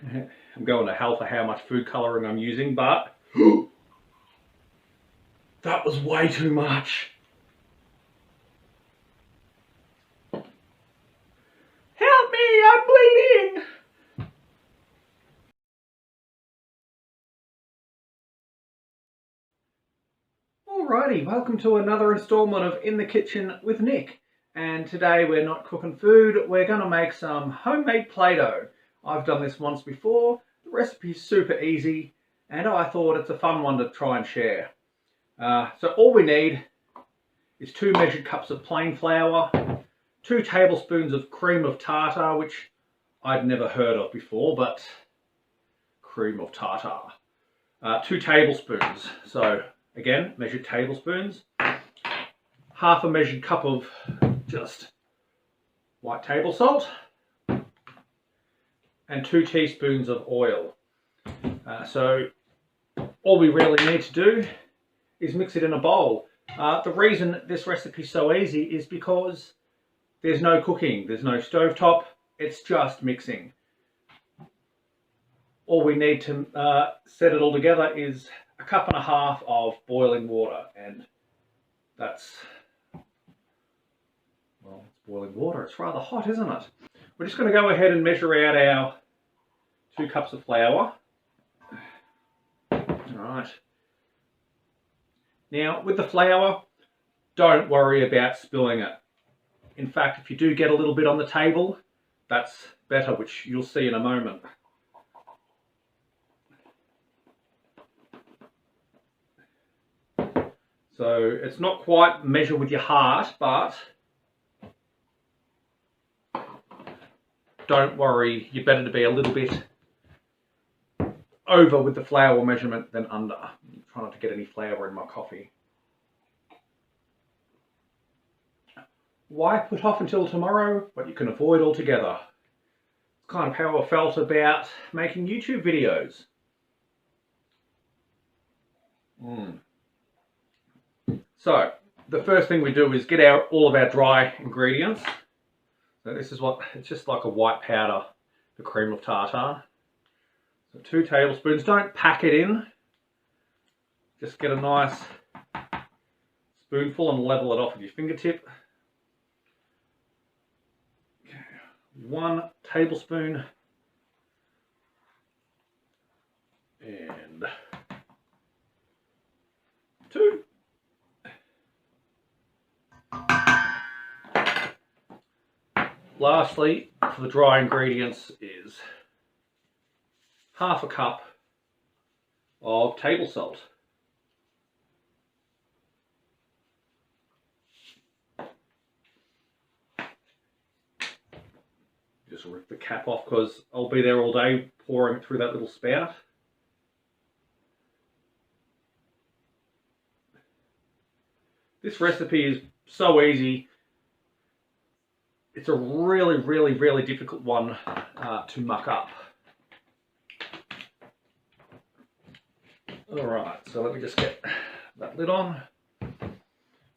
I'm going to hell for how much food colouring I'm using, but that was way too much. Help me, I'm bleeding! Alrighty, welcome to another instalment of In the Kitchen with Nick. And today we're not cooking food, we're going to make some homemade Play-Doh. I've done this once before, the recipe's super easy, and I thought it's a fun one to try and share. So all we need is 2 measured cups of plain flour, 2 tablespoons of Cream of Tartar, which I'd never heard of before, but Cream of Tartar. 2 tablespoons, so again, measured tablespoons. Half a measured cup of just white table salt. And 2 teaspoons of oil. So all we really need to do is mix it in a bowl. The reason this recipe is so easy is because there's no cooking, there's no stovetop, it's just mixing. All we need to set it all together is a cup and a half of boiling water, and that's, well, it's boiling water. It's rather hot, isn't it? We're just going to go ahead and measure out our 2 cups of flour. Alright. Now, with the flour, don't worry about spilling it. In fact, if you do get a little bit on the table, that's better, which you'll see in a moment. So it's not quite measure with your heart, but don't worry, you're better to be a little bit over with the flour measurement than under. I'm trying not to get any flour in my coffee. Why put off until tomorrow what you can avoid altogether? It's kind of how I felt about making YouTube videos. So the first thing we do is get all of our dry ingredients. So this is what, it's just like a white powder, the Cream of Tartar. So 2 tablespoons, don't pack it in. Just get a nice spoonful and level it off with your fingertip. 1 tablespoon and 2. Lastly, for the dry ingredients is half a cup of table salt. Just rip the cap off because I'll be there all day pouring it through that little spout. This recipe is so easy. It's a really difficult one to muck up. Alright, so let me just get that lid on.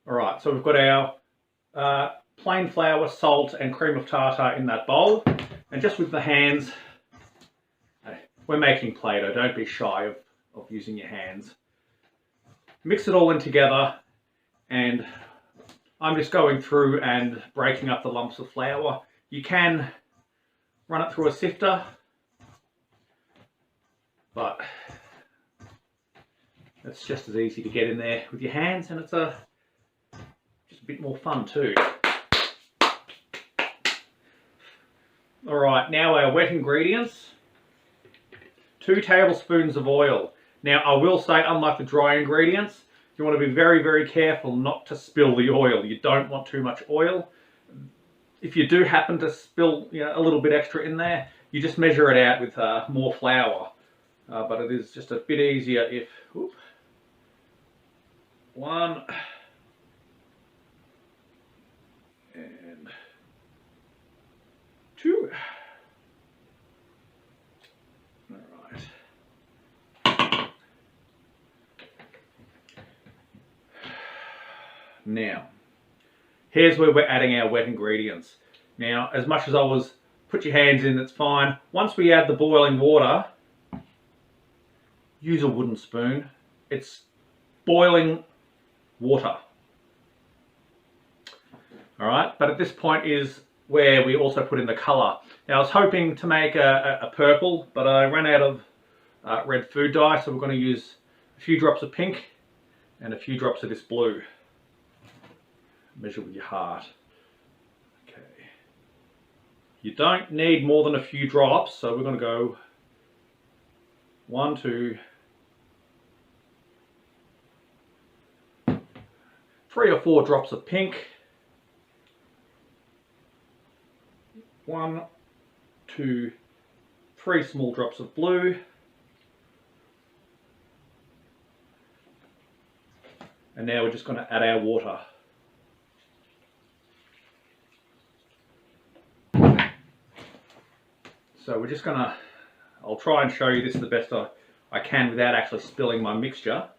Alright, so we've got our plain flour, salt and Cream of Tartar in that bowl. And just with the hands, we're making Play-Doh, don't be shy of using your hands. Mix it all in together, and I'm just going through and breaking up the lumps of flour. You can run it through a sifter, but it's just as easy to get in there with your hands, and it's just a bit more fun too. Alright, now our wet ingredients. 2 tablespoons of oil. Now I will say, unlike the dry ingredients, you want to be very careful not to spill the oil. You don't want too much oil. If you do happen to spill a little bit extra in there, you just measure it out with more flour. But it is just a bit easier if... 1 and 2. Now, here's where we're adding our wet ingredients. Now, as much as I was put your hands in, it's fine. Once we add the boiling water, use a wooden spoon. It's boiling water. Alright, but at this point is where we also put in the colour. Now I was hoping to make a purple, but I ran out of red food dye, so we're going to use a few drops of pink and a few drops of this blue. Measure with your heart. Okay. You don't need more than a few drops, so we're going to go 1, 2, 3 or 4 drops of pink. 1, 2, 3 small drops of blue. And now we're just going to add our water. So we're just going to, I'll try and show you this the best I can without actually spilling my mixture.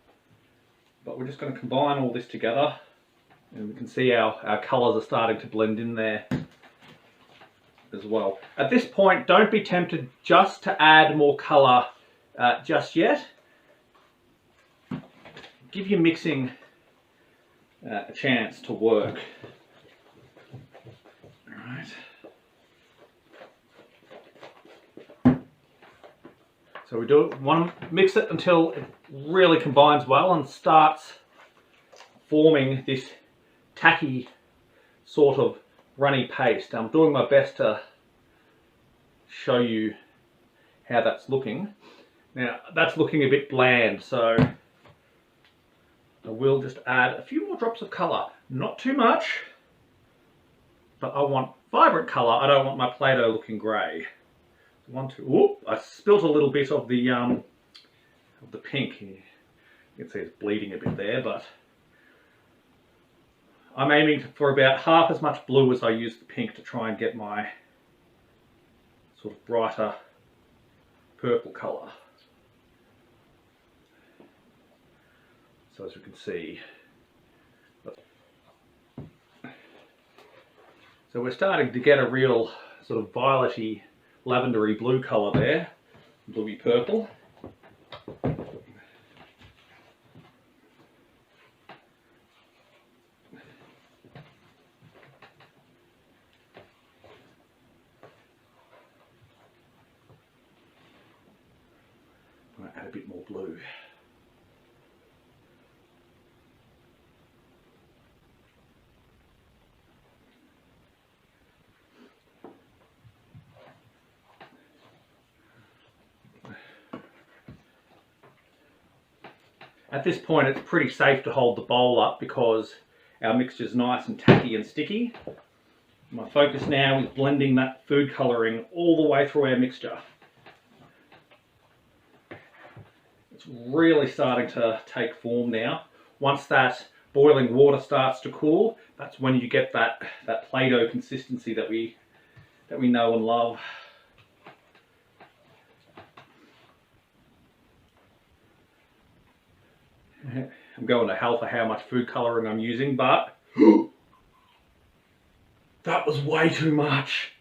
But we're just going to combine all this together, and we can see our colours are starting to blend in there as well. At this point, don't be tempted just to add more colour just yet. Give your mixing a chance to work. Alright. So we want to mix it until it really combines well and starts forming this tacky sort of runny paste. I'm doing my best to show you how that's looking. Now that's looking a bit bland, so I will just add a few more drops of colour. Not too much, but I want vibrant colour. I don't want my Play-Doh looking grey. 1, 2. Whoop! I spilt a little bit of the pink. You can see it's bleeding a bit there, but I'm aiming for about half as much blue as I use the pink to try and get my sort of brighter purple colour. So as you can see, so we're starting to get a real sort of violety, lavendery blue colour there, bluey purple. I'm going to add a bit more blue. At this point it's pretty safe to hold the bowl up because our mixture is nice and tacky and sticky. My focus now is blending that food colouring all the way through our mixture. It's really starting to take form now. Once that boiling water starts to cool, that's when you get that Play-Doh consistency that we know and love. I'm going to hell for how much food colouring I'm using, but that was way too much.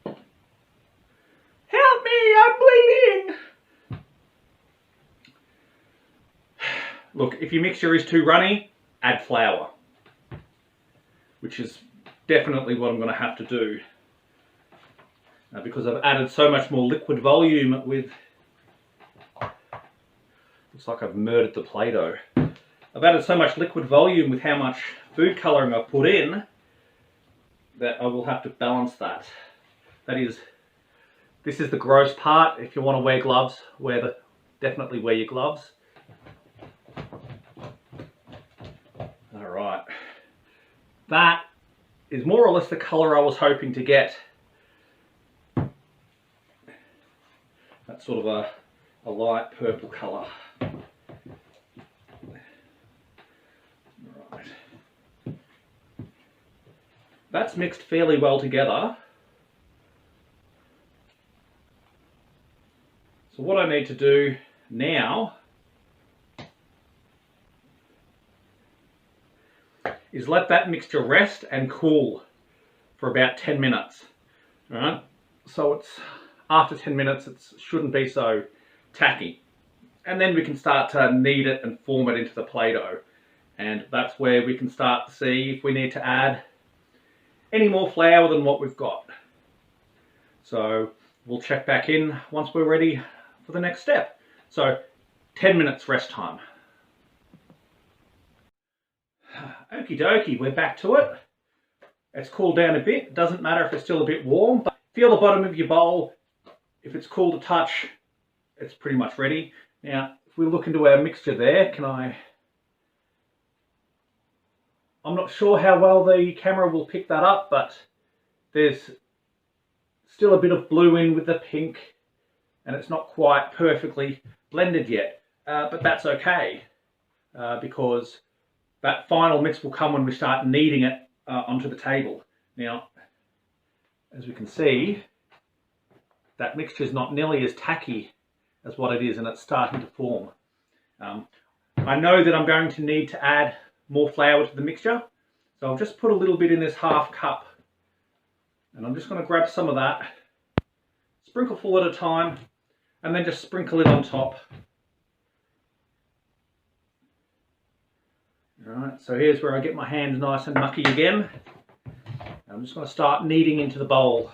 Help me, I'm bleeding! Look, if your mixture is too runny, add flour, which is definitely what I'm going to have to do. Because I've added so much more liquid volume with... Looks like I've murdered the Play-Doh. I've added so much liquid volume with how much food colouring I've put in that I will have to balance that. This is the gross part. If you want to wear gloves, definitely wear your gloves. Alright. That is more or less the colour I was hoping to get. That's sort of a light purple colour. Right. That's mixed fairly well together. So what I need to do now is let that mixture rest and cool for about 10 minutes. All right, so it's after 10 minutes, it shouldn't be so tacky. And then we can start to knead it and form it into the Play-Doh. And that's where we can start to see if we need to add any more flour than what we've got. So we'll check back in once we're ready for the next step. So 10 minutes rest time. Okie dokie, we're back to it. It's cooled down a bit. It doesn't matter if it's still a bit warm, but feel the bottom of your bowl. If it's cool to touch, it's pretty much ready. Now, if we look into our mixture there, I'm not sure how well the camera will pick that up, but there's still a bit of blue in with the pink, and it's not quite perfectly blended yet. But that's okay, because that final mix will come when we start kneading it onto the table. Now, as we can see, that mixture is not nearly as tacky as what it is, and it's starting to form. I know that I'm going to need to add more flour to the mixture, so I'll just put a little bit in this half cup, and I'm just going to grab some of that, sprinkle full at a time, and then just sprinkle it on top. Alright, so here's where I get my hands nice and mucky again. I'm just going to start kneading into the bowl.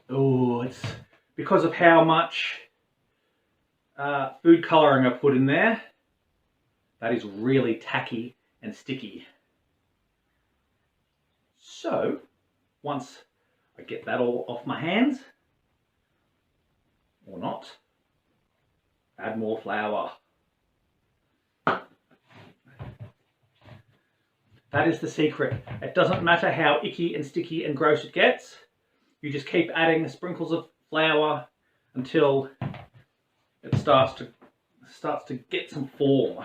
Oh, it's because of how much food colouring I put in there. That is really tacky and sticky. So, once I get that all off my hands, or not, add more flour. That is the secret. It doesn't matter how icky and sticky and gross it gets. You just keep adding sprinkles of flour until it starts to get some form.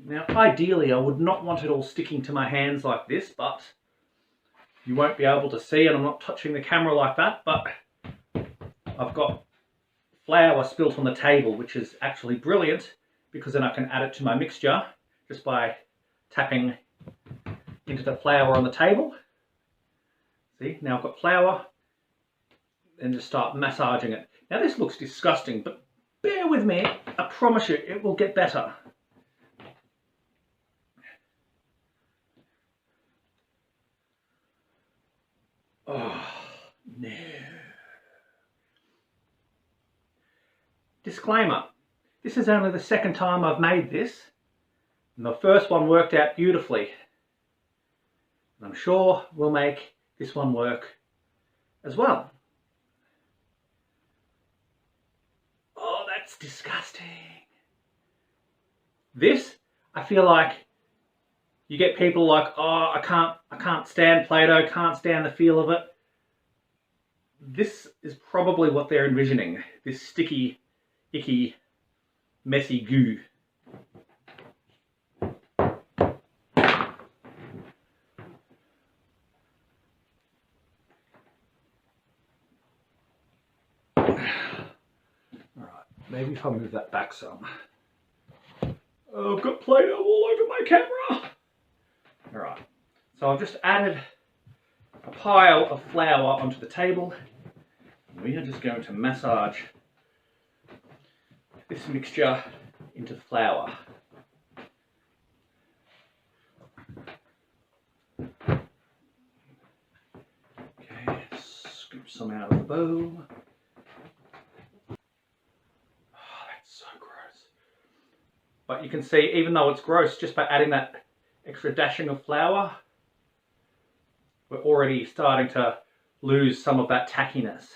Now, ideally, I would not want it all sticking to my hands like this, but you won't be able to see, and I'm not touching the camera like that, but I've got flour spilt on the table, which is actually brilliant, because then I can add it to my mixture just by tapping into the flour on the table. See, now I've got flour, and just start massaging it. Now this looks disgusting, but bear with me, I promise you it will get better. Oh, no. Disclaimer, this is only the second time I've made this, and the first one worked out beautifully. And I'm sure we'll make this one work as well. Oh, that's disgusting. This, I feel like you get people like, oh, I can't stand Play-Doh, can't stand the feel of it. This is probably what they're envisioning, this sticky, icky, messy goo. Maybe if I move that back some. Oh, I've got Play-Doh all over my camera. Alright, so I've just added a pile of flour onto the table. We are just going to massage this mixture into the flour. Okay, scoop some out of the bowl. But you can see, even though it's gross, just by adding that extra dashing of flour, we're already starting to lose some of that tackiness,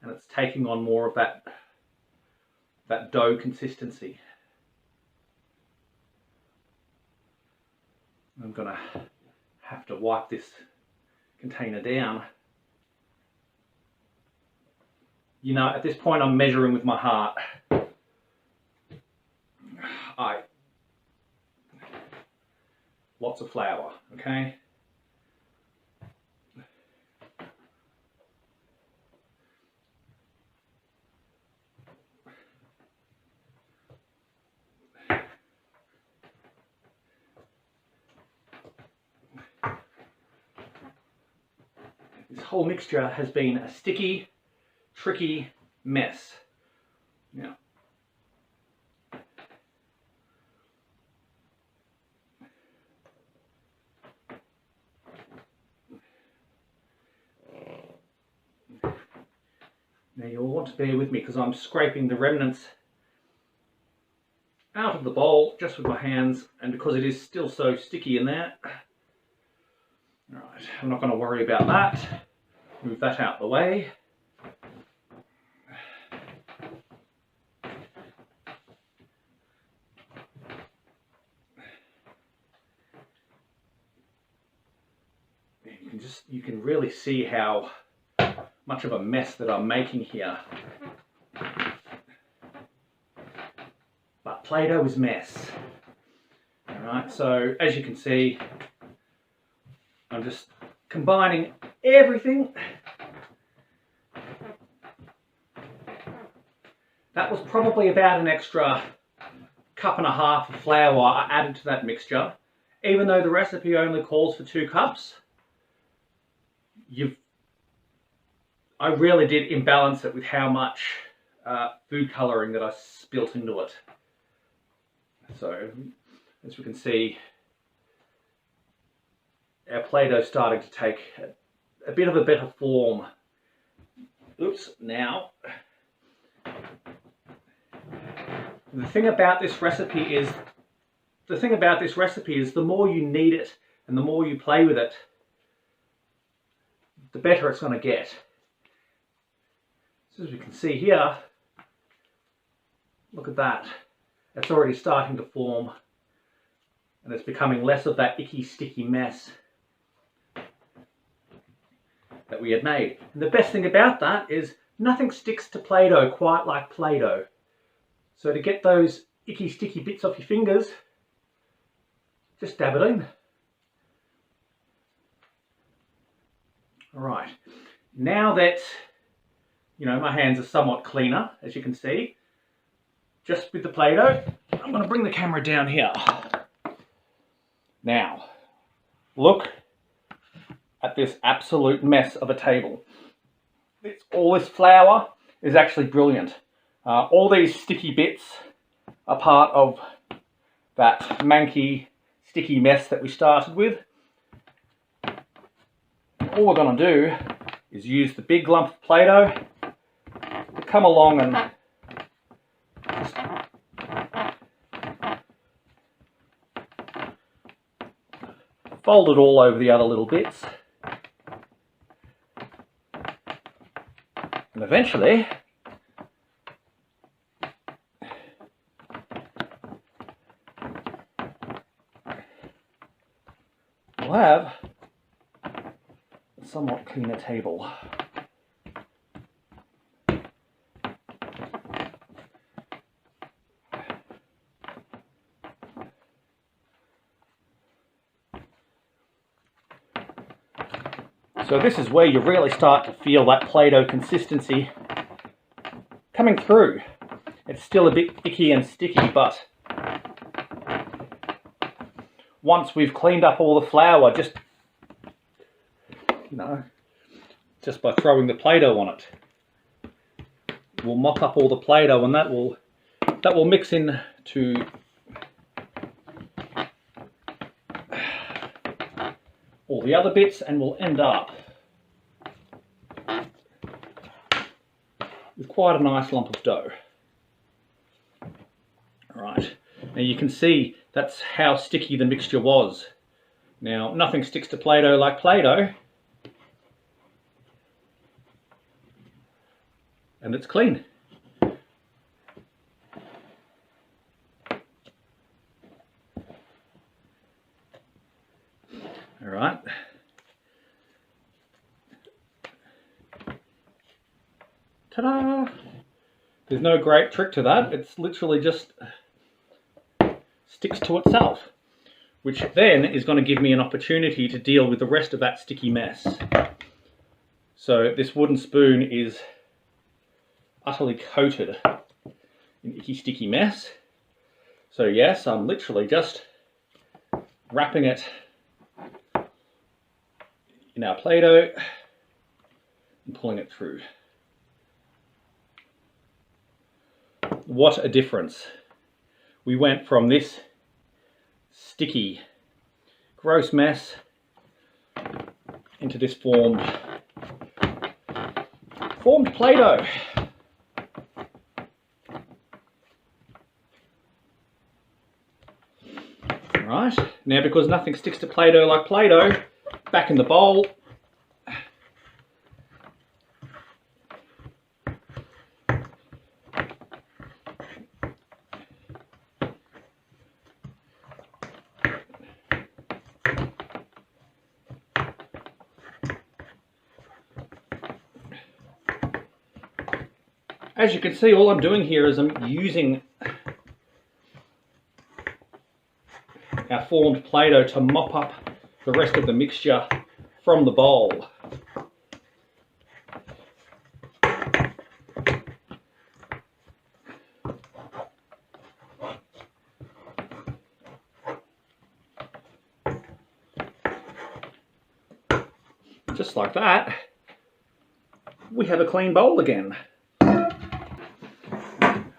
and it's taking on more of that dough consistency. I'm gonna have to wipe this container down. You know, at this point I'm measuring with my heart. Lots of flour, okay? whole mixture has been a sticky, tricky mess. Now, you'll want to bear with me because I'm scraping the remnants out of the bowl just with my hands, and because it is still so sticky in there. Alright, I'm not going to worry about that. Move that out of the way. You can really see how much of a mess that I'm making here. But Play-Doh is mess. Alright, so as you can see, I'm just combining everything. That was probably about an extra cup and a half of flour I added to that mixture. Even though the recipe only calls for 2 cups, I really did imbalance it with how much food colouring that I spilt into it. So, as we can see, our Play-Doh starting to take a bit of a better form. Oops, now. The thing about this recipe is the more you knead it and the more you play with it, the better it's going to get. So as we can see here, look at that. It's already starting to form, and it's becoming less of that icky, sticky mess that we had made. And the best thing about that is nothing sticks to Play-Doh quite like Play-Doh. So to get those icky, sticky bits off your fingers, just dab it in. All right, now that my hands are somewhat cleaner, as you can see, just with the Play-Doh, I'm going to bring the camera down here. Now, look at this absolute mess of a table. All this flour is actually brilliant. All these sticky bits are part of that manky, sticky mess that we started with. All we're going to do is use the big lump of Play-Doh to come along and fold it all over the other little bits. And eventually, we'll have a somewhat cleaner table. So this is where you really start to feel that Play-Doh consistency coming through. It's still a bit icky and sticky, but once we've cleaned up all the flour, just by throwing the Play-Doh on it, we'll mop up all the Play-Doh, and that will mix in to all the other bits, and we'll end up with quite a nice lump of dough. Alright, now you can see that's how sticky the mixture was. Now, nothing sticks to Play-Doh like Play-Doh, and it's clean. Alright. Ta-da! There's no great trick to that. It's literally just sticks to itself, which then is going to give me an opportunity to deal with the rest of that sticky mess. So this wooden spoon is utterly coated in icky, sticky mess. So yes, I'm literally just wrapping it in our Play-Doh and pulling it through. What a difference. We went from this sticky, gross mess into this formed Play-Doh. Right, now because nothing sticks to Play-Doh like Play-Doh, back in the bowl. As you can see, all I'm doing here is I'm using our formed Play-Doh to mop up the rest of the mixture from the bowl. Just like that, we have a clean bowl again.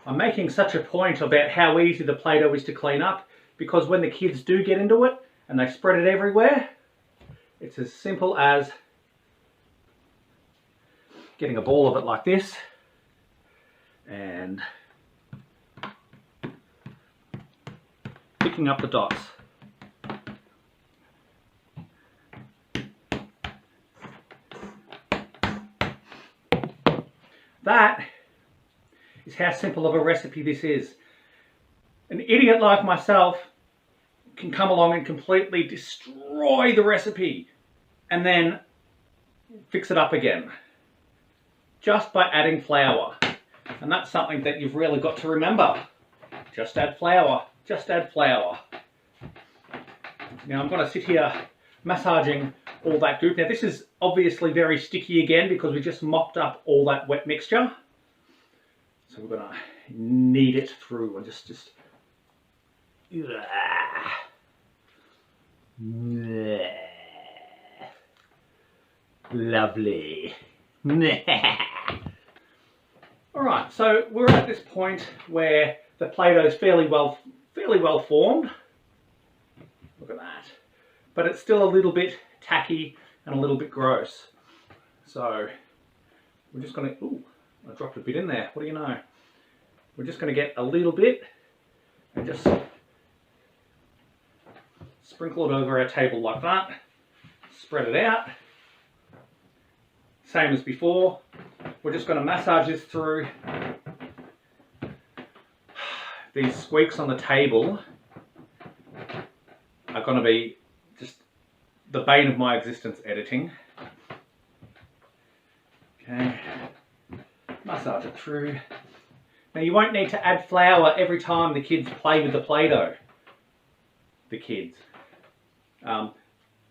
I'm making such a point about how easy the Play-Doh is to clean up because when the kids do get into it and they spread it everywhere, it's as simple as getting a ball of it like this and picking up the dots. That is how simple of a recipe this is. An idiot like myself can come along and completely destroy the recipe and then fix it up again just by adding flour. And that's something that you've really got to remember. Just add flour, just add flour. Now I'm going to sit here massaging all that goop. Now this is obviously very sticky again because we just mopped up all that wet mixture. So we're going to knead it through and just lovely. Alright, so we're at this point where the Play-Doh is fairly well formed. Look at that. But it's still a little bit tacky and a little bit gross. So we're just going to, ooh, I dropped a bit in there, what do you know? We're just going to get a little bit and just sprinkle it over our table like that. Spread it out. Same as before. We're just going to massage this through. These squeaks on the table are going to be just the bane of my existence editing. Okay. Massage it through. Now you won't need to add flour every time the kids play with the Play-Doh. The kids.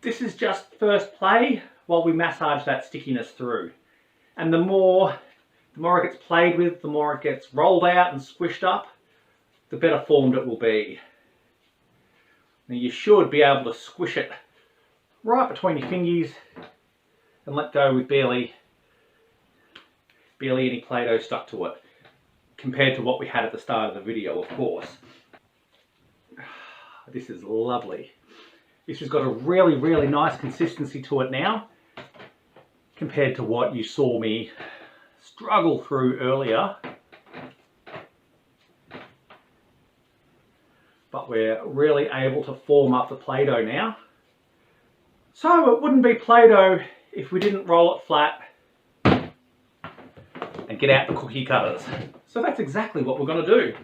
This is just first play while we massage that stickiness through. And the more it gets played with, the more it gets rolled out and squished up, the better formed it will be. Now you should be able to squish it right between your fingers and let go with barely any Play-Doh stuck to it, compared to what we had at the start of the video, of course. This is lovely. This has got a really, really nice consistency to it now, compared to what you saw me struggle through earlier. But we're really able to form up the Play-Doh now. So it wouldn't be Play-Doh if we didn't roll it flat and get out the cookie cutters. So that's exactly what we're going to do.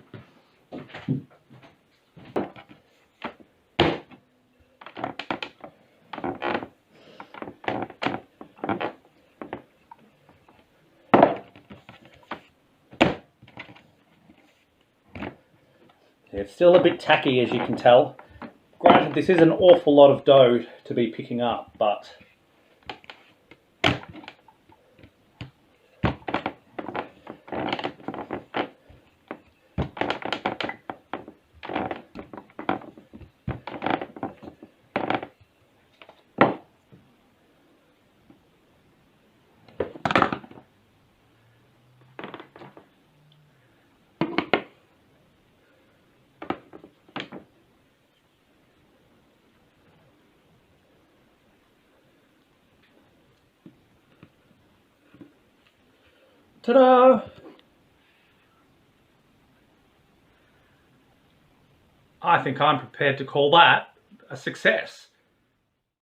It's still a bit tacky, as you can tell. Granted, this is an awful lot of dough to be picking up, but Ta-da! I think I'm prepared to call that a success.